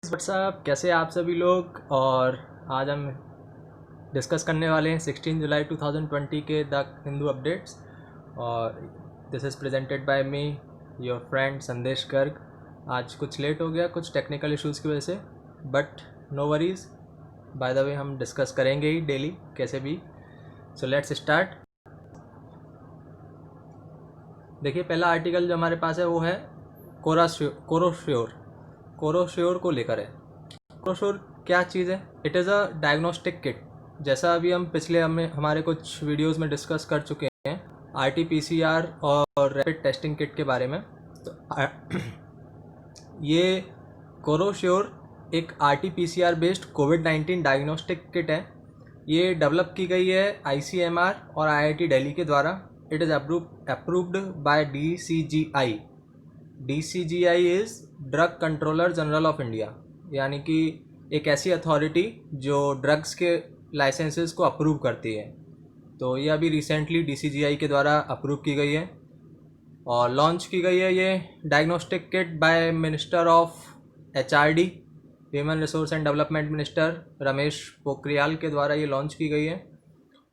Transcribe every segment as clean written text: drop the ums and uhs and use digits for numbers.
WhatsApp, कैसे आप सभी लोग। और आज हम डिस्कस करने वाले हैं 16 जुलाई 2020 के द हिंदू अपडेट्स। और this is presented by me, your friend संदेश गर्ग। आज कुछ लेट हो गया कुछ टेक्निकल इश्यूज़ की वजह से, but no worries. By the way हम डिस्कस करेंगे ही डेली कैसे भी। So let's start. देखिए, पहला आर्टिकल जो हमारे पास है वो है कोरोश्योर को लेकर है। कोरोश्योर क्या चीज़ है? It is a diagnostic kit. जैसा अभी हम पिछले हमारे कुछ वीडियोस में डिस्कस कर चुके हैं RT-PCR और रैपिड टेस्टिंग किट के बारे में। तो ये कोरोश्योर एक RT-PCR बेस्ड कोविड-19 डायग्नोस्टिक किट है। ये डेवलप की गई है ICMR और IIT दिल्ली के द्वारा। It is approved by DCGI। DCGI is drug controller general of India, यानी कि एक ऐसी अथॉरिटी जो ड्रग्स के लाइसेंसेस को अप्रूव करती है। तो ये अभी रिसेंटली DCGI के द्वारा अप्रूव की गई है और लॉन्च की गई है ये diagnostic kit by minister of HRD, human resource and development minister Ramesh Pokhriyal के द्वारा ये लॉन्च की गई है।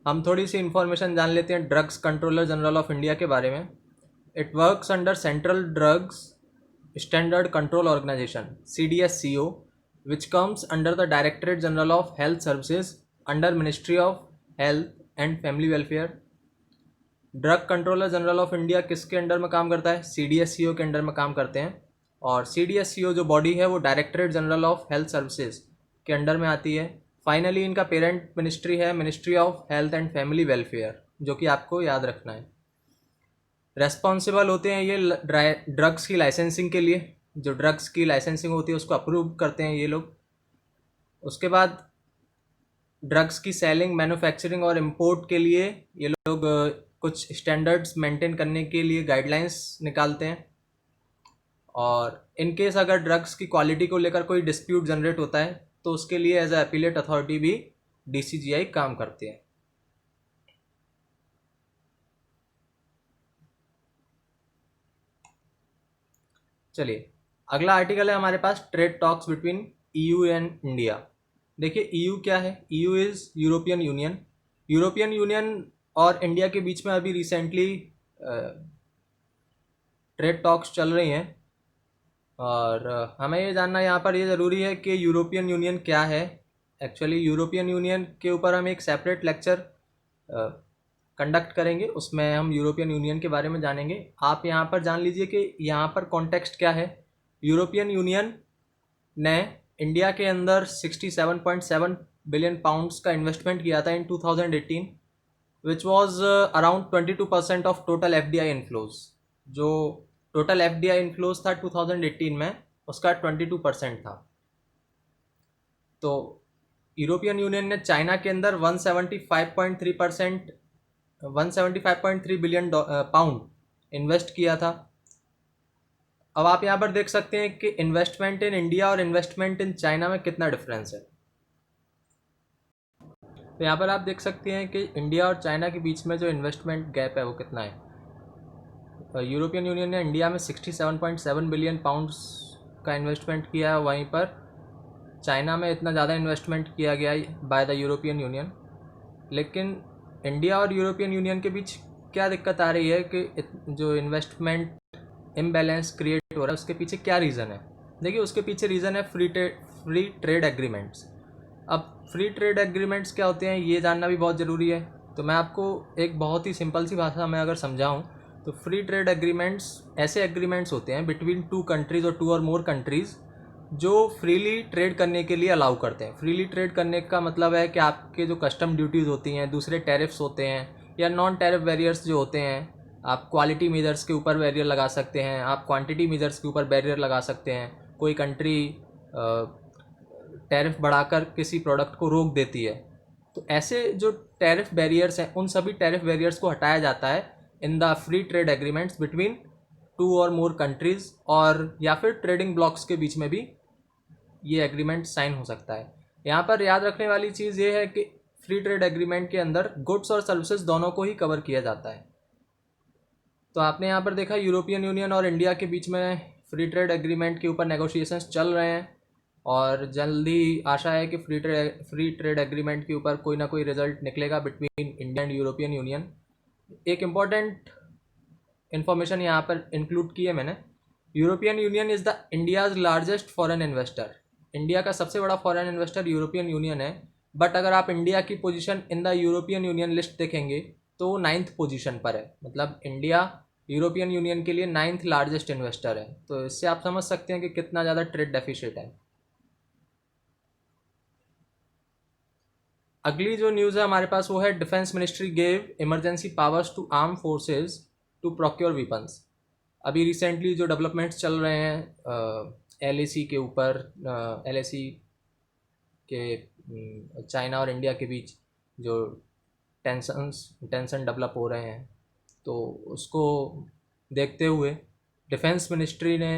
हम थोड़ी सी इन्फॉर्मेशन जान लेते हैं drugs controller general of India के बारे में। It works under central drugs standard control organisation CDSCO, which comes under the Directorate General of Health Services under Ministry of Health and Family Welfare। Drug controller general of India किसके under में काम करता है? CDSCO के under में काम करते हैं। और CDSCO जो बॉडी है वो directorate general of health services के अंडर में आती है। फाइनली इनका पेरेंट मिनिस्ट्री है ministry of health and family welfare, जो कि आपको याद रखना है। रेस्पॉन्सिबल होते हैं ये ड्रग्स की लाइसेंसिंग के लिए। जो ड्रग्स की लाइसेंसिंग होती है उसको अप्रूव करते हैं ये लोग। उसके बाद ड्रग्स की सेलिंग, मैन्युफैक्चरिंग और इंपोर्ट के लिए ये लोग कुछ स्टैंडर्ड्स मेंटेन करने के लिए गाइडलाइंस निकालते हैं। और इन केस अगर ड्रग्स की क्वालिटी को लेकर कोई डिस्प्यूट जनरेट होता है तो उसके लिए एज अ अपीलेट अथॉरिटी भी DCGI काम करती है। चलिए, अगला आर्टिकल है हमारे पास trade talks between EU and India. देखिए, EU क्या है? EU is European Union. European Union और इंडिया के बीच में अभी रिसेंटली ट्रेड टॉक्स चल रही हैं। और हमें ये जानना यहाँ पर ये ज़रूरी है कि यूरोपियन यूनियन क्या है। एक्चुअली यूरोपियन यूनियन के ऊपर हम एक सेपरेट लेक्चर कंडक्ट करेंगे, उसमें हम यूरोपियन यूनियन के बारे में जानेंगे। आप यहाँ पर जान लीजिए कि यहाँ पर कॉन्टेक्स्ट क्या है। यूरोपियन यूनियन ने इंडिया के अंदर 67.7 बिलियन पाउंड्स का इन्वेस्टमेंट किया था इन 2018, which was around 22% of total FDI inflows. जो टोटल FDI इनफ्लोज था 2018 में, उसका 22% था। तो यूरोपियन यूनियन ने चाइना के अंदर 175.3 बिलियन पाउंड इन्वेस्ट किया था। अब आप यहाँ पर देख सकते हैं कि इन्वेस्टमेंट इन इंडिया और इन्वेस्टमेंट इन चाइना में कितना डिफरेंस है। तो यहाँ पर आप देख सकते हैं कि इंडिया और चाइना के बीच में जो इन्वेस्टमेंट गैप है वो कितना है। यूरोपियन यूनियन ने इंडिया में 67.7 बिलियन पाउंड्स का इन्वेस्टमेंट किया है, वहीं पर चाइना में इतना ज़्यादा इन्वेस्टमेंट किया गया बाय द यूरोपियन यूनियन। लेकिन इंडिया और यूरोपियन यूनियन के बीच क्या दिक्कत आ रही है कि जो इन्वेस्टमेंट इम्बैलेंस क्रिएट हो रहा है, उसके पीछे क्या रीज़न है? देखिए, उसके पीछे रीज़न है फ्री ट्रेड एग्रीमेंट्स। अब फ्री ट्रेड एग्रीमेंट्स क्या होते हैं ये जानना भी बहुत ज़रूरी है। तो मैं आपको एक बहुत ही सिंपल सी भाषा में अगर समझाऊँ तो फ्री ट्रेड एग्रीमेंट्स ऐसे एग्रीमेंट्स होते हैं बिटवीन 2 कंट्रीज़ और 2 और मोर कंट्रीज़ जो फ्रीली ट्रेड करने के लिए अलाउ करते हैं। फ्रीली ट्रेड करने का मतलब है कि आपके जो कस्टम ड्यूटीज़ होती हैं, दूसरे टैरिफ्स होते हैं या नॉन टैरिफ बैरियर्स जो होते हैं, आप क्वालिटी मेजर्स के ऊपर बैरियर लगा सकते हैं, आप क्वांटिटी मेजर्स के ऊपर बैरियर लगा सकते हैं। कोई कंट्री टैरिफ बढ़ाकर किसी प्रोडक्ट को रोक देती है, तो ऐसे जो टैरिफ बैरियर्स हैं उन सभी टैरिफ बैरियर्स को हटाया जाता है in the free trade agreements between 2 और मोर कंट्रीज़, और या फिर ट्रेडिंग ब्लॉक्स के बीच में भी ये एग्रीमेंट साइन हो सकता है। यहाँ पर याद रखने वाली चीज़ ये है कि फ्री ट्रेड एग्रीमेंट के अंदर गुड्स और सर्विसेज दोनों को ही कवर किया जाता है। तो आपने यहाँ पर देखा यूरोपियन यूनियन और इंडिया के बीच में फ्री ट्रेड एग्रीमेंट के ऊपर नेगोशिएशंस चल रहे हैं। और जल्दी आशा है कि फ्री ट्रेड एग्रीमेंट के ऊपर कोई ना कोई रिजल्ट निकलेगा between India and European union. एक इम्पॉर्टेंट इन्फॉर्मेशन यहाँ पर इंक्लूड की है मैंने। European union is the India's largest foreign investor. India का सबसे बड़ा फॉरेन इन्वेस्टर यूरोपियन यूनियन है। बट अगर आप इंडिया की position in the European union list देखेंगे तो वो 9th पोजीशन पर है। मतलब इंडिया यूरोपियन यूनियन के लिए 9th लार्जेस्ट इन्वेस्टर है। तो इससे आप समझ सकते हैं कि कितना ज़्यादा ट्रेड डेफिसिट है। अगली जो न्यूज़ है हमारे पास वो है defence ministry gave emergency powers to arm forces to procure weapons. अभी रिसेंटली जो डेवलपमेंट्स चल रहे हैं LAC के ऊपर, LAC के चाइना और इंडिया के बीच जो टेंशन डेवलप हो रहे हैं, तो उसको देखते हुए डिफेंस मिनिस्ट्री ने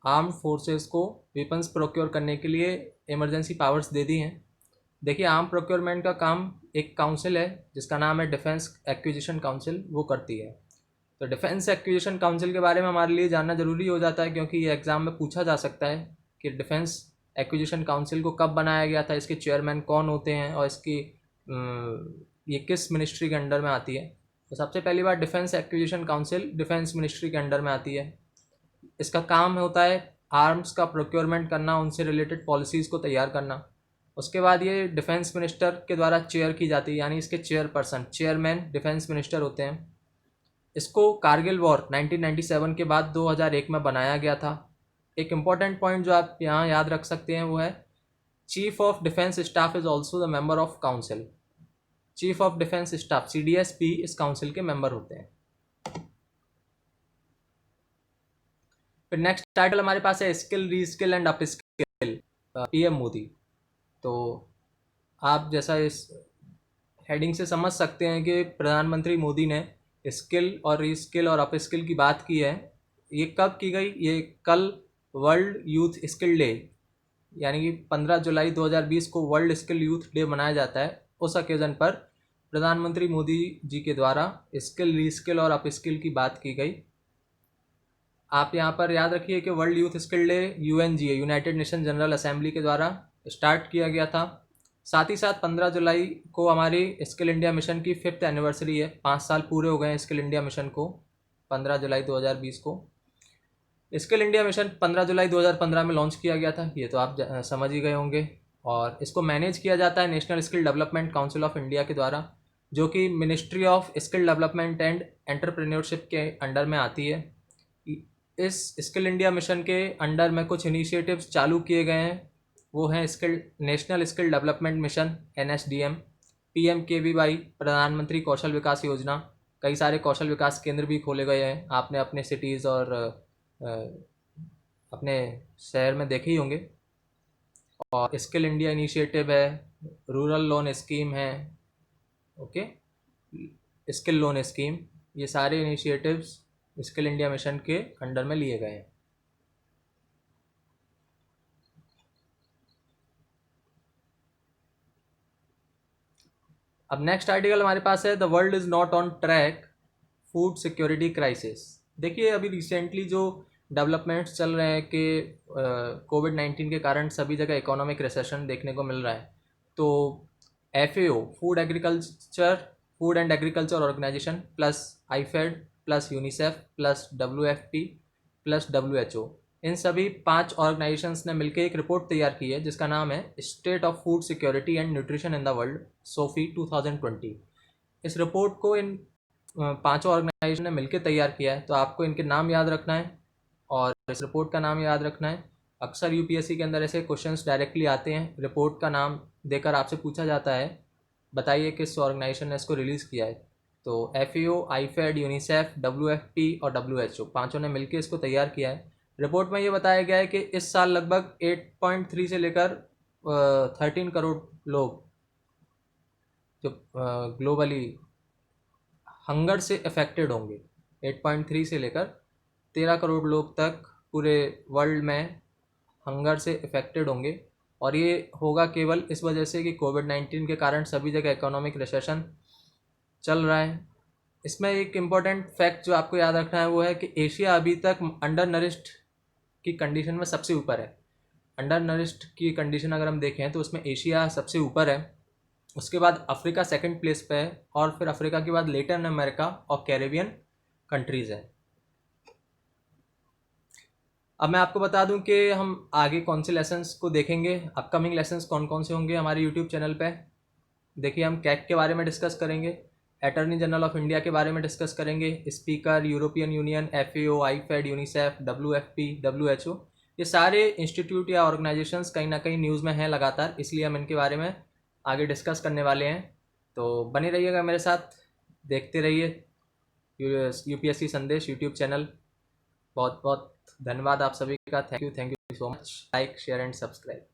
आर्म्ड फोर्सेस को वेपन्स प्रोक्योर करने के लिए इमरजेंसी पावर्स दे दी हैं। देखिए, आर्म प्रोक्योरमेंट का काम एक काउंसिल है जिसका नाम है डिफेंस एक्विजिशन काउंसिल, वो करती है। तो डिफेंस एक्विजिशन काउंसिल के बारे में हमारे लिए जानना ज़रूरी हो जाता है क्योंकि ये एग्ज़ाम में पूछा जा सकता है कि डिफेंस एक्विजिशन काउंसिल को कब बनाया गया था, इसके चेयरमैन कौन होते हैं और इसकी ये किस मिनिस्ट्री के अंडर में आती है। तो सबसे पहली बात, defence acquisition council defence ministry के अंडर में आती है। इसका काम होता है आर्म्स का प्रोक्योरमेंट करना, उनसे रिलेटेड पॉलिसीज़ को तैयार करना। उसके बाद ये डिफेंस मिनिस्टर के द्वारा चेयर की जाती है, यानी इसके चेयरमैन डिफेंस मिनिस्टर होते हैं। इसको कारगिल वॉर 1997 के बाद 2001 में बनाया गया था। एक इम्पॉर्टेंट पॉइंट जो आप यहाँ याद रख सकते हैं वो है chief of defence staff is also the member of council. Chief of defence staff CDSP इस काउंसिल के मेंबर होते हैं। फिर नेक्स्ट टाइटल हमारे पास है skill, reskill and upskill, PM Modi. तो आप जैसा इस हेडिंग से समझ सकते हैं कि प्रधानमंत्री मोदी ने स्किल और रीस्किल और अपस्किल की बात की है। ये कब की गई? ये कल वर्ल्ड यूथ स्किल डे, यानी कि 15 जुलाई 2020 को वर्ल्ड स्किल यूथ डे मनाया जाता है। उस ओकेज़न पर प्रधानमंत्री मोदी जी के द्वारा स्किल, रीस्किल और अपस्किल की बात की गई। आप यहाँ पर याद रखिए कि world youth skill day UNGA, United nation general assembly के द्वारा स्टार्ट किया गया था। साथ ही साथ 15 जुलाई को हमारी स्किल इंडिया मिशन की 5th एनिवर्सरी है। 5 साल पूरे हो गए हैं स्किल इंडिया मिशन को। 15 जुलाई 2020 को स्किल इंडिया मिशन 15 जुलाई 2015 में लॉन्च किया गया था, ये तो आप समझ ही गए होंगे। और इसको मैनेज किया जाता है national skill development council of India के द्वारा, जो कि ministry of skill development and entrepreneurship के अंडर में आती है। इस स्किल इंडिया मिशन के अंडर में कुछ इनिशिएटिव्स चालू किए गए हैं। वो हैं national skill development mission NSDM, PMKVY प्रधानमंत्री कौशल विकास योजना। कई सारे कौशल विकास केंद्र भी खोले गए हैं, आपने अपने सिटीज़ और अपने शहर में देखे ही होंगे। और स्किल इंडिया इनिशिएटिव है, रूरल लोन स्कीम है, ओके, स्किल लोन स्कीम, ये सारे इनिशिएटिव्स स्किल इंडिया मिशन के अंडर में लिए गए हैं। अब नेक्स्ट आर्टिकल हमारे पास है the world is not on track, food security crisis. देखिए, अभी रिसेंटली जो डेवलपमेंट्स चल रहे हैं कि COVID-19 के कारण सभी जगह इकोनॉमिक रिसेशन देखने को मिल रहा है। तो FAO, food and agriculture organisation, plus IFED, plus UNICEF, plus WFP, plus WHO, इन सभी 5 ऑर्गेनाइजेशंस ने मिलकर एक रिपोर्ट तैयार की है जिसका नाम है state of food security and nutrition in the world, SOFI 2020। इस रिपोर्ट को इन 5 ऑर्गेनाइजेशन ने मिलकर तैयार किया है। तो आपको इनके नाम याद रखना है और इस रिपोर्ट का नाम याद रखना है। अक्सर UPSC के अंदर ऐसे क्वेश्चंस डायरेक्टली आते हैं, रिपोर्ट का नाम देकर आपसे पूछा जाता है बताइए किस ऑर्गेनाइजेशन ने इसको रिलीज़ किया है। तो FAO, IFED, यूनिसेफ, WFP और WHO, पाँचों ने मिलकर इसको तैयार किया है। रिपोर्ट में ये बताया गया है कि इस साल लगभग 8.3 से लेकर 13 करोड़ लोग जो ग्लोबली हंगर से अफेक्टेड होंगे। 8.3 से लेकर 13 करोड़ लोग तक पूरे वर्ल्ड में हंगर से अफेक्टेड होंगे। और ये होगा केवल इस वजह से कि COVID-19 के कारण सभी जगह इकोनॉमिक रिसेशन चल रहा है। इसमें एक इम्पॉर्टेंट फैक्ट जो आपको याद रखना है वो है कि एशिया अभी तक अंडर नरिश्ड की कंडीशन में सबसे ऊपर है। अंडर नरिश्ड की कंडीशन अगर हम देखें तो उसमें एशिया सबसे ऊपर है, उसके बाद अफ्रीका सेकंड प्लेस पे है, और फिर अफ्रीका के बाद लेटिन अमेरिका और कैरेबियन कंट्रीज़ है। अब मैं आपको बता दूं कि हम आगे कौन से लेसन्स को देखेंगे, अपकमिंग लेसन्स कौन कौन से होंगे हमारे यूट्यूब चैनल पे। देखिए, हम कैग के बारे में डिस्कस करेंगे, अटॉर्नी जनरल ऑफ इंडिया के बारे में डिस्कस करेंगे, speaker, European union, FAO, IFAD, UNICEF, WFP, WHO। ये सारे इंस्टीट्यूट या ऑर्गेनाइजेशंस कहीं ना कहीं न्यूज़ में हैं लगातार, इसलिए हम इनके बारे में आगे डिस्कस करने वाले हैं। तो बने रहिएगा मेरे साथ, देखते रहिए UPSC संदेश यूट्यूब चैनल। बहुत बहुत धन्यवाद आप सभी का। Thank you so much. Like, share and subscribe.